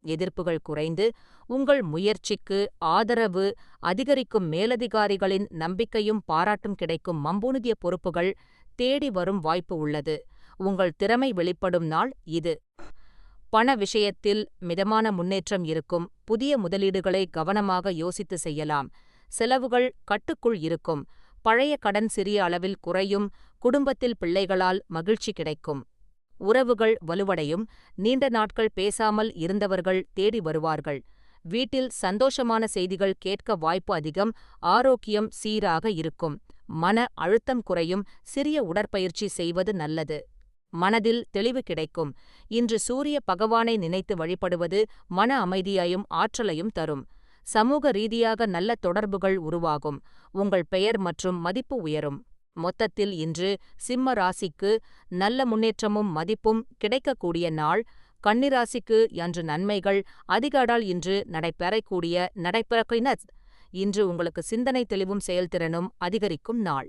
எதிர்ப்புகள் குறைந்து உங்கள் முயற்சிக்கு ஆதரவு அதிகரிக்கும். மேலதிகாரிகளின் நம்பிக்கையும் பாராட்டும் கிடைக்கும். மம்பூனுதிய பொறுப்புகள் தேடி வரும் வாய்ப்பு உள்ளது. உங்கள் திறமை வெளிப்படும் நாள் இது. பண விஷயத்தில் மிதமான முன்னேற்றம் இருக்கும். புதிய முதலீடுகளை கவனமாக யோசித்து செய்யலாம். செலவுகள் கட்டுக்குள் இருக்கும். பழைய கடன் சிறிய அளவில் குறையும், குடும்பத்தில் பிள்ளைகளால் மகிழ்ச்சி கிடைக்கும். உறவுகள் வலுவடையும், நீண்ட நாட்கள் பேசாமல் இருந்தவர்கள் தேடி வருவார்கள். வீட்டில் சந்தோஷமான செய்திகள் கேட்க வாய்ப்பு அதிகம், ஆரோக்கியம் சீராக இருக்கும். மன அழுத்தம் குறையும், சிறிய உடற்பயிற்சி செய்வது நல்லது. மனதில் தெளிவு கிடைக்கும். இன்று சூரிய பகவானை நினைத்து வழிபடுவது மன அமைதியையும் ஆற்றலையும் தரும். சமூக ரீதியாக நல்ல தொடர்புகள் உருவாகும். உங்கள் பெயர் மற்றும் மதிப்பு உயரும். மொத்தத்தில் இன்று சிம்ம ராசிக்கு நல்ல முன்னேற்றமும் மதிப்பும் கிடைக்கக்கூடிய நாள். கன்னி ராசிக்கு அன்று நன்மைகள் அதிகாடால் இன்று நடைபெறக்கூடிய இன்று உங்களுக்கு சிந்தனை தெளிவும் செயல்திறனும் அதிகரிக்கும் நாள்.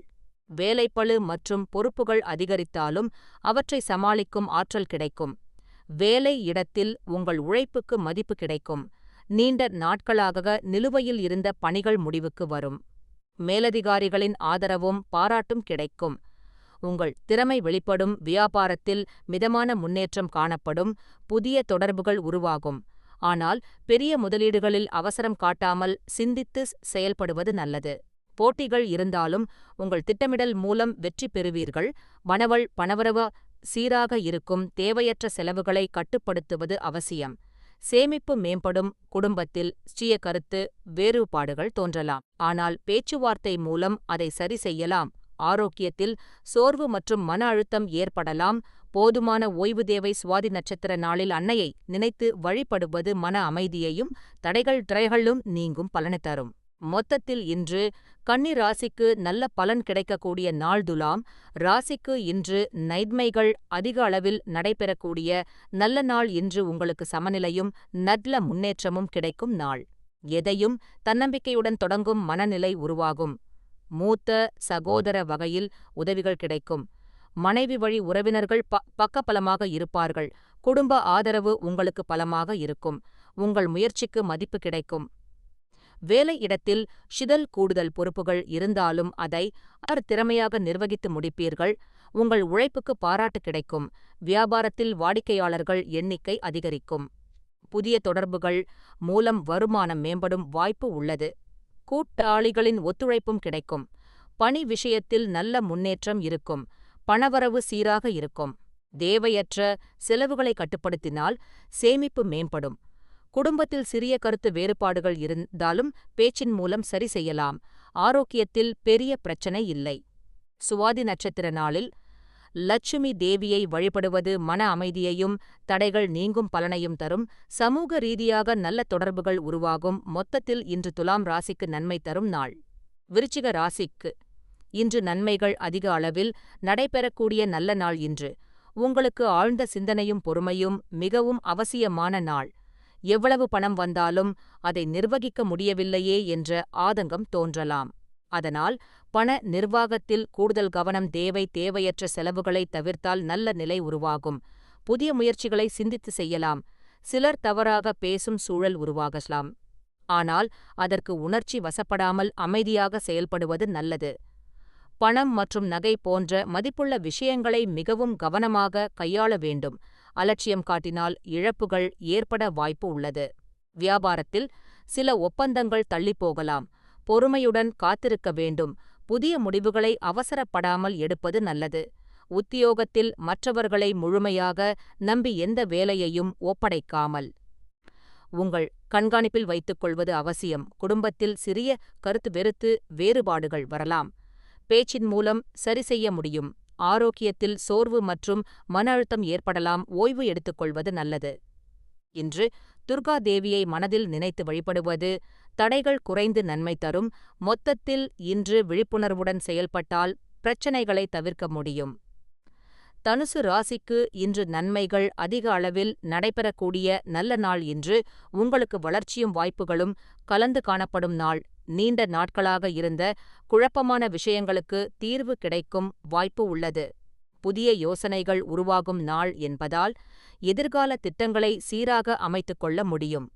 வேலைப்பளு மற்றும் பொறுப்புகள் அதிகரித்தாலும் அவற்றை சமாளிக்கும் ஆற்றல் கிடைக்கும். வேலை இடத்தில் உங்கள் உழைப்புக்கு மதிப்பு கிடைக்கும். நீண்ட நாட்களாக நிலுவையில் இருந்த பணிகள் முடிவுக்கு வரும். மேலதிகாரிகளின் ஆதரவும் பாராட்டும் கிடைக்கும். உங்கள் திறமை வெளிப்படும். வியாபாரத்தில் மிதமான முன்னேற்றம் காணப்படும். புதிய தொடர்புகள் உருவாகும். ஆனால் பெரிய முதலீடுகளில் அவசரம் காட்டாமல் சிந்தித்து செயல்படுவது நல்லது. போட்டிகள் இருந்தாலும் உங்கள் திட்டமிடல் மூலம் வெற்றி பெறுவீர்கள். பணவரவு சீராக இருக்கும். தேவையற்ற செலவுகளை கட்டுப்படுத்துவது அவசியம். சேமிப்பு மேம்படும். குடும்பத்தில் சுய கருத்து வேறுபாடுகள் தோன்றலாம், ஆனால் பேச்சுவார்த்தை மூலம் அதை சரி செய்யலாம். ஆரோக்கியத்தில் சோர்வு மற்றும் மன அழுத்தம் ஏற்படலாம். போதுமான ஓய்வு தேவை. சுவாதி நட்சத்திர நாளில் அன்னையை நினைத்து வழிபடுவது மன அமைதியையும் தடைகளும் நீங்கும் பலனை தரும். மொத்தத்தில் இன்று கன்னி ராசிக்கு நல்ல பலன் கிடைக்கக்கூடிய நாள். துலாம் ராசிக்கு இன்று நன்மைகள் அதிக அளவில் நடைபெறக்கூடிய நல்ல நாள். இன்று உங்களுக்கு சமநிலையும் நல்ல முன்னேற்றமும் கிடைக்கும் நாள். எதையும் தன்னம்பிக்கையுடன் தொடங்கும் மனநிலை உருவாகும். மூத்த சகோதர வகையில் உதவிகள் கிடைக்கும். மனைவி வழி உறவினர்கள் பக்கபலமாக இருப்பார்கள். குடும்ப ஆதரவு உங்களுக்கு பலமாக இருக்கும். உங்கள் முயற்சிக்கு மதிப்பு கிடைக்கும். வேலை இடத்தில் கூடுதல் பொறுப்புகள் இருந்தாலும் அதை திறமையாக நிர்வகித்து முடிப்பீர்கள். உங்கள் உழைப்புக்கு பாராட்டு கிடைக்கும். வியாபாரத்தில் வாடிக்கையாளர்கள் எண்ணிக்கை அதிகரிக்கும். புதிய தொடர்புகள் மூலம் வருமானம் மேம்படும் வாய்ப்பு உள்ளது. கூட்டாளிகளின் ஒத்துழைப்பும் கிடைக்கும். பணி விஷயத்தில் நல்ல முன்னேற்றம் இருக்கும். பணவரவு சீராக இருக்கும். தேவையற்ற செலவுகளை கட்டுப்படுத்தினால் சேமிப்பு மேம்படும். குடும்பத்தில் சிறிய கருத்து வேறுபாடுகள் இருந்தாலும் பேச்சின் மூலம் சரி செய்யலாம். ஆரோக்கியத்தில் பெரிய பிரச்சனை இல்லை. சுவாதி நட்சத்திர நாளில் லட்சுமி தேவியை வழிபடுவது மன அமைதியையும் தடைகள் நீங்கும் பலனையும் தரும். சமூக ரீதியாக நல்ல தொடர்புகள் உருவாகும். மொத்தத்தில் இன்று துலாம் ராசிக்கு நன்மை தரும் நாள். விருச்சிக ராசிக்கு இன்று நன்மைகள் அதிக அளவில் நடைபெறக்கூடிய நல்ல நாள். இன்று உங்களுக்கு ஆழ்ந்த சிந்தனையும் பொறுமையும் மிகவும் அவசியமான நாள். எவ்வளவு பணம் வந்தாலும் அதை நிர்வகிக்க முடியவில்லையே என்ற ஆதங்கம் தோன்றலாம். அதனால் பண நிர்வாகத்தில் கூடுதல் கவனம் தேவை. தேவையற்ற செலவுகளை தவிர்த்தால் நல்ல நிலை உருவாகும். புதிய முயற்சிகளை சிந்தித்து செய்யலாம். சிலர் தவறாக பேசும் சூழல் உருவாகலாம். ஆனால் அதற்கு உணர்ச்சி வசப்படாமல் அமைதியாக செயல்படுவது நல்லது. பணம் மற்றும் நகை போன்ற மதிப்புள்ள விஷயங்களை மிகவும் கவனமாக கையாள வேண்டும். அலட்சியம் காட்டினால் இழப்புகள் ஏற்பட வாய்ப்பு உள்ளது. வியாபாரத்தில் சில ஒப்பந்தங்கள் தள்ளிப்போகலாம். பொறுமையுடன் காத்திருக்க வேண்டும். புதிய முடிவுகளை அவசரப்படாமல் எடுப்பது நல்லது. உத்தியோகத்தில் மற்றவர்களை முழுமையாக நம்பி எந்த வேலையையும் ஒப்படைக்காமல் உங்கள் கண்காணிப்பில் வைத்துக் கொள்வது அவசியம். குடும்பத்தில் சிறிய கருத்து வேறுபாடுகள் வரலாம். பேச்சின் மூலம் சரி செய்ய முடியும். ஆரோக்கியத்தில் சோர்வு மற்றும் மன அழுத்தம் ஏற்படலாம். ஓய்வு எடுத்துக்கொள்வது நல்லது. இன்று துர்கா தேவியை மனதில் நினைத்து வழிபடுவது தடைகள் குறைந்து நன்மை தரும். மொத்தத்தில் இன்று விழிப்புணர்வுடன் செயல்பட்டால் பிரச்சனைகளை தவிர்க்க முடியும். தனுசு ராசிக்கு இன்று நன்மைகள் அதிக அளவில் நடைபெறக்கூடிய நல்ல நாள். இன்று உங்களுக்கு வளர்ச்சியும் வாய்ப்புகளும் கலந்து காணப்படும் நாள். நீண்ட நாட்களாக இருந்த குழப்பமான விஷயங்களுக்கு தீர்வு கிடைக்கும் வாய்ப்பு உள்ளது. புதிய யோசனைகள் உருவாகும் நாள் என்பதால் எதிர்கால திட்டங்களை சீராக அமைத்துக் கொள்ள முடியும்.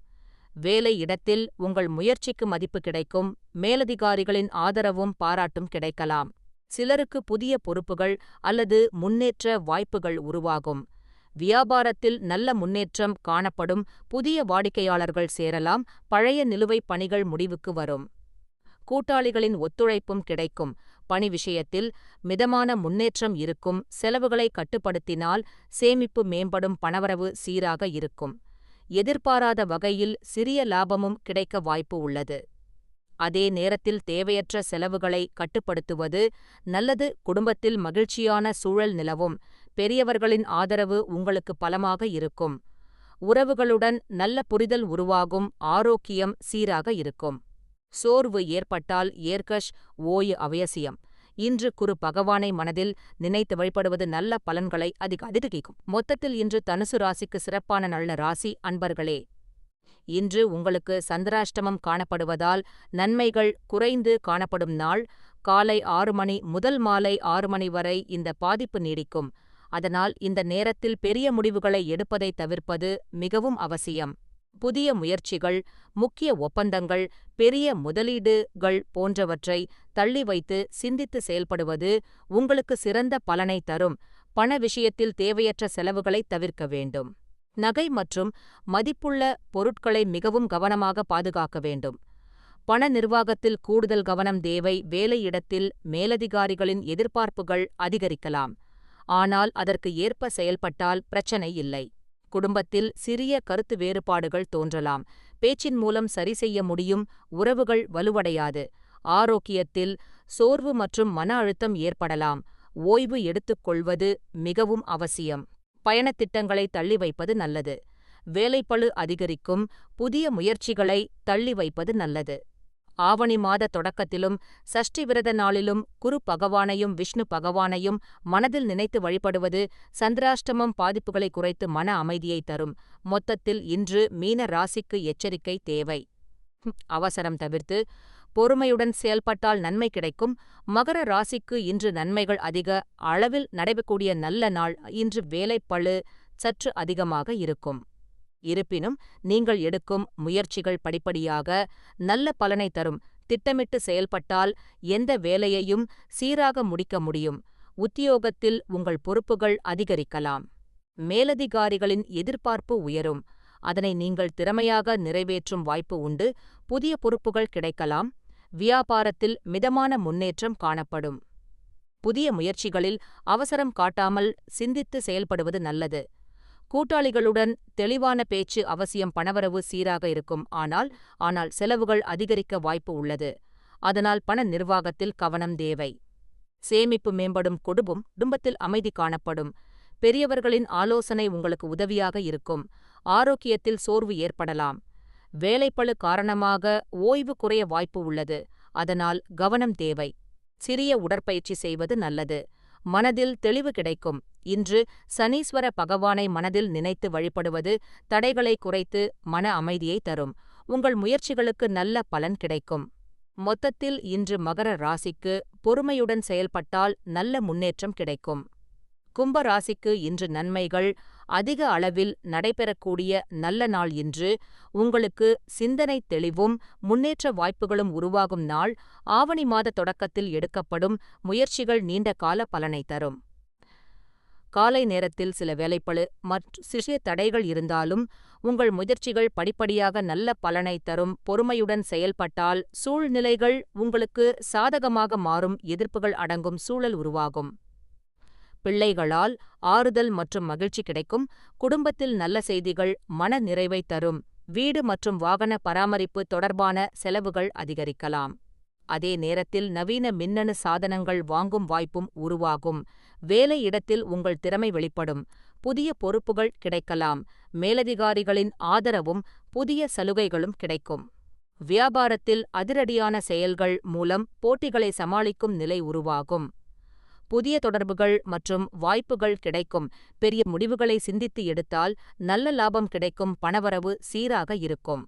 வேலை இடத்தில் உங்கள் முயற்சிக்கு மதிப்பு கிடைக்கும். மேலதிகாரிகளின் ஆதரவும் பாராட்டும் கிடைக்கலாம். சிலருக்கு புதிய பொறுப்புகள் அல்லது முன்னேற்ற வாய்ப்புகள் உருவாகும். வியாபாரத்தில் நல்ல முன்னேற்றம் காணப்படும். புதிய வாடிக்கையாளர்கள் சேரலாம். பழைய நிலுவைப் பணிகள் முடிவுக்கு வரும். கூட்டாளிகளின் ஒத்துழைப்பும் கிடைக்கும். பணி விஷயத்தில் மிதமான முன்னேற்றம் இருக்கும், செலவுகளை கட்டுப்படுத்தினால் சேமிப்பு மேம்படும், பணவரவு சீராக இருக்கும். எதிர்பாராத வகையில் சிறிய லாபமும் கிடைக்க வாய்ப்பு உள்ளது. அதே நேரத்தில் தேவையற்ற செலவுகளை கட்டுப்படுத்துவது நல்லது. குடும்பத்தில் மகிழ்ச்சியான சூழல் நிலவும், பெரியவர்களின் ஆதரவு உங்களுக்கு பலமாக இருக்கும். உறவுகளுடன் நல்ல புரிதல் உருவாகும், ஆரோக்கியம் சீராக இருக்கும். சோர்வு ஏற்பட்டால் ஏர்கஷ் ஓய்வு அவசியம். இன்று குரு பகவானை மனதில் நினைத்து வழிபடுவது நல்ல பலன்களை அதிகரிக்கும். மொத்தத்தில் இன்று தனுசு ராசிக்கு சிறப்பான நல்ல ராசி அன்பர்களே. இன்று உங்களுக்கு சந்திராஷ்டமம் காணப்படுவதால் நன்மைகள் குறைந்து காணப்படும் நாள். காலை 6 மணி முதல் மாலை 6 மணி வரை இந்த பாதிப்பு நீடிக்கும். அதனால் இந்த நேரத்தில் பெரிய முடிவுகளை எடுப்பதை தவிர்ப்பது மிகவும் அவசியம். புதிய முயற்சிகள், முக்கிய ஒப்பந்தங்கள், பெரிய முதலீடுகள் போன்றவற்றை தள்ளி வைத்து சிந்தித்து செயல்படுவது உங்களுக்கு சிறந்த பலனை தரும். பண விஷயத்தில் தேவையற்ற செலவுகளை தவிர்க்க வேண்டும். நகை மற்றும் மதிப்புள்ள பொருட்களை மிகவும் கவனமாக பாதுகாக்க வேண்டும். பண நிர்வாகத்தில் கூடுதல் கவனம் தேவை. வேலையிடத்தில் மேலதிகாரிகளின் எதிர்பார்ப்புகள் அதிகரிக்கலாம். ஆனால் அதற்கு ஏற்ப செயல்பட்டால் பிரச்சனை இல்லை. குடும்பத்தில் சிறிய கருத்து வேறுபாடுகள் தோன்றலாம். பேச்சின் மூலம் சரி செய்ய முடியும். உறவுகள் வலுவடையாது. ஆரோக்கியத்தில் சோர்வு மற்றும் மன அழுத்தம் ஏற்படலாம். ஓய்வு எடுத்துக்கொள்வது மிகவும் அவசியம். பயணத் திட்டங்களை தள்ளி வைப்பது நல்லது. வேலைப்பளு அதிகரிக்கும். புதிய முயற்சிகளை தள்ளி வைப்பது நல்லது. ஆவணி மாத தொடக்கத்திலும் சஷ்டி விரத நாளிலும் குரு பகவானையும் விஷ்ணு பகவானையும் மனதில் நினைத்து வழிபடுவது சந்திராஷ்டமம் பாதிப்புகளை குறைத்து மன அமைதியை தரும். மொத்தத்தில் இன்று மீன ராசிக்கு எச்சரிக்கை தேவை. அவசரம் தவிர்த்து பொறுமையுடன் செயல்பட்டால் நன்மை கிடைக்கும். மகர ராசிக்கு இன்று நன்மைகள் அதிக அளவில் நடைபெறக்கூடிய நல்ல நாள். இன்று வேலைப்பளு சற்று அதிகமாக இருக்கும். இருப்பினும் நீங்கள் எடுக்கும் முயற்சிகள் படிப்படியாக நல்ல பலனை தரும். திட்டமிட்டு செயல்பட்டால் எந்த வேலையையும் சீராக முடிக்க முடியும். உத்தியோகத்தில் உங்கள் பொறுப்புகள் அதிகரிக்கலாம். மேலதிகாரிகளின் எதிர்பார்ப்பு உயரும். அதனை நீங்கள் திறமையாக நிறைவேற்றும் வாய்ப்பு உண்டு. புதிய பொறுப்புகள் கிடைக்கலாம். வியாபாரத்தில் மிதமான முன்னேற்றம் காணப்படும். புதிய முயற்சிகளில் அவசரம் காட்டாமல் சிந்தித்து செயல்படுவது நல்லது. கூட்டாளிகளுடன் தெளிவான பேச்சு அவசியம். பணவரவு சீராக இருக்கும். ஆனால் செலவுகள் அதிகரிக்க வாய்ப்பு உள்ளது. அதனால் பண நிர்வாகத்தில் கவனம் தேவை. சேமிப்பு மேம்படும். குடும்பத்தில் அமைதி காணப்படும். பெரியவர்களின் ஆலோசனை உங்களுக்கு உதவியாக இருக்கும். ஆரோக்கியத்தில் சோர்வு ஏற்படலாம். வேலைப்பளு காரணமாக ஓய்வு குறைய வாய்ப்பு உள்ளது. அதனால் கவனம் தேவை. சிறிய உடற்பயிற்சி செய்வது நல்லது. மனதில் தெளிவு கிடைக்கும். இன்று சனீஸ்வர பகவானை மனதில் நினைத்து வழிபடுவது தடைகளை குறைத்து மன அமைதியை தரும். உங்கள் முயற்சிகளுக்கு நல்ல பலன் கிடைக்கும். மொத்தத்தில் இன்று மகர ராசிக்கு பொறுமையுடன் செயல்பட்டால் நல்ல முன்னேற்றம் கிடைக்கும். கும்ப ராசிக்கு இன்று நன்மைகள் அதிக அளவில் நடைபெறக்கூடிய நல்ல நாள். இன்று உங்களுக்கு சிந்தனை தெளிவும் முன்னேற்ற வாய்ப்புகளும் உருவாகும் நாள். ஆவணி மாத தொடக்கத்தில் எடுக்கப்படும் முயற்சிகள் நீண்ட கால பலனை தரும். காலை நேரத்தில் சில வேலைப்பளு மற்றும் சிறிய தடைகள் இருந்தாலும் உங்கள் முயற்சிகள் படிப்படியாக நல்ல பலனை தரும். பொறுமையுடன் செயல்பட்டால் சூழ்நிலைகள் உங்களுக்கு சாதகமாக மாறும். எதிர்ப்புகள் அடங்கும் சூழல் உருவாகும். பிள்ளைகளால் ஆறுதல் மற்றும் மகிழ்ச்சி கிடைக்கும். குடும்பத்தில் நல்ல செய்திகள் மன நிறைவை தரும். வீடு மற்றும் வாகன பராமரிப்பு தொடர்பான செலவுகள் அதிகரிக்கலாம். அதே நேரத்தில் நவீன மின்னணு சாதனங்கள் வாங்கும் வாய்ப்பும் உருவாகும். வேலை இடத்தில் உங்கள் திறமை வெளிப்படும். புதிய பொறுப்புகள் கிடைக்கலாம். மேலதிகாரிகளின் ஆதரவும் புதிய சலுகைகளும் கிடைக்கும். வியாபாரத்தில் அதிரடியான செயல்கள் மூலம் போட்டிகளை சமாளிக்கும் நிலை உருவாகும். புதிய தொடர்புகள் மற்றும் வாய்ப்புகள் கிடைக்கும். பெரிய முடிவுகளை சிந்தித்து எடுத்தால் நல்ல லாபம் கிடைக்கும். பணவரவு சீராக இருக்கும்.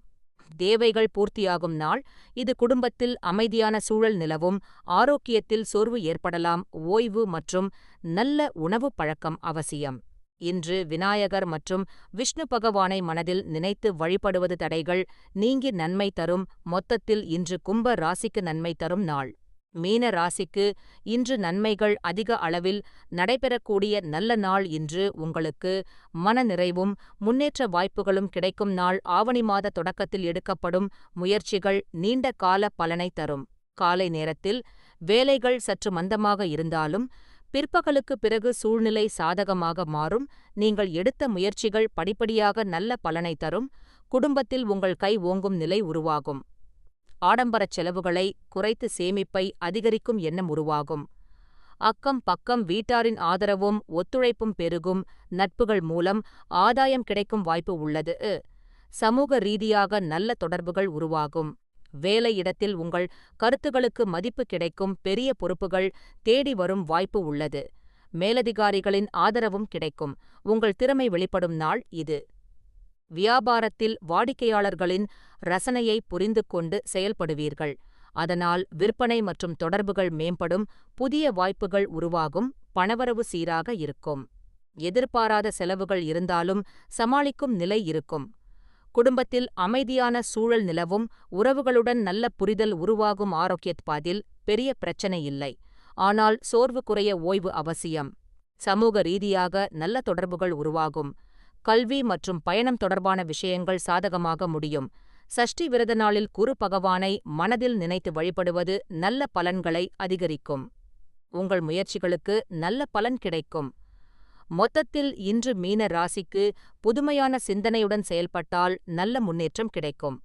தேவைகள் பூர்த்தியாகும் நாள். இது குடும்பத்தில் அமைதியான சூழல் நிலவும். ஆரோக்கியத்தில் சோர்வு ஏற்படலாம். ஓய்வு மற்றும் நல்ல உணவு பழக்கம் அவசியம். இன்று விநாயகர் மற்றும் விஷ்ணு பகவானை மனதில் நினைத்து வழிபடுவது தடைகள் நீங்கி நன்மை தரும். மொத்தத்தில் இன்று கும்ப ராசிக்கு நன்மை தரும் நாள். மீன ராசிக்கு இன்று நன்மைகள் அதிக அளவில் நடைபெறக்கூடிய நல்ல நாள். இன்று உங்களுக்கு மன நிறைவும் முன்னேற்ற வாய்ப்புகளும் கிடைக்கும் நாள். ஆவணி மாத தொடக்கத்தில் எடுக்கப்படும் முயற்சிகள் நீண்ட கால பலனை தரும். காலை நேரத்தில் வேலைகள் சற்று மந்தமாக இருந்தாலும், பிற்பகலுக்கு பிறகு சூழ்நிலை சாதகமாக மாறும். நீங்கள் எடுத்த முயற்சிகள் படிப்படியாக நல்ல பலனை தரும். குடும்பத்தில் உங்கள் கை ஓங்கும் நிலை உருவாகும். ஆடம்பரச் செலவுகளை குறைத்து சேமிப்பை அதிகரிக்கும் எண்ணம் உருவாகும். அக்கம் பக்கம் வீட்டாரின் ஆதரவும் ஒத்துழைப்பும் பெருகும். நட்புகள் மூலம் ஆதாயம் கிடைக்கும் வாய்ப்பு உள்ளது. சமூக ரீதியாக நல்ல தொடர்புகள் உருவாகும். வேலை இடத்தில் உங்கள் கருத்துகளுக்கு மதிப்பு கிடைக்கும். பெரிய பொறுப்புகள் தேடி வரும் வாய்ப்பு உள்ளது. மேலதிகாரிகளின் ஆதரவும் கிடைக்கும். உங்கள் திறமை வெளிப்படும் நாள் இது. வியாபாரத்தில் வாடிக்கையாளர்களின் ரசனையை புரிந்து கொண்டு செயல்படுவீர்கள். அதனால் விற்பனை மற்றும் தொடர்புகள் மேம்படும். புதிய வாய்ப்புகள் உருவாகும். பணவரவு சீராக இருக்கும். எதிர்பாராத செலவுகள் இருந்தாலும் சமாளிக்கும் நிலை இருக்கும். குடும்பத்தில் அமைதியான சூழல் நிலவும். உறவுகளுடன் நல்ல புரிதல் உருவாகும். ஆரோக்கியத்தில் பெரிய பிரச்சனை இல்லை. ஆனால் சோர்வு குறைய ஓய்வு அவசியம். சமூக ரீதியாக நல்ல தொடர்புகள் உருவாகும். கல்வி மற்றும் பயணம் தொடர்பான விஷயங்கள் சாதகமாக முடியும். சஷ்டி விரத நாளில் குரு பகவானை மனதில் நினைத்து வழிபடுவது நல்ல பலன்களை அதிகரிக்கும். உங்கள் முயற்சிகளுக்கு நல்ல பலன் கிடைக்கும். மொத்தத்தில் இன்று மீன ராசிக்கு புதுமையான சிந்தனையுடன் செயல்பட்டால் நல்ல முன்னேற்றம் கிடைக்கும்.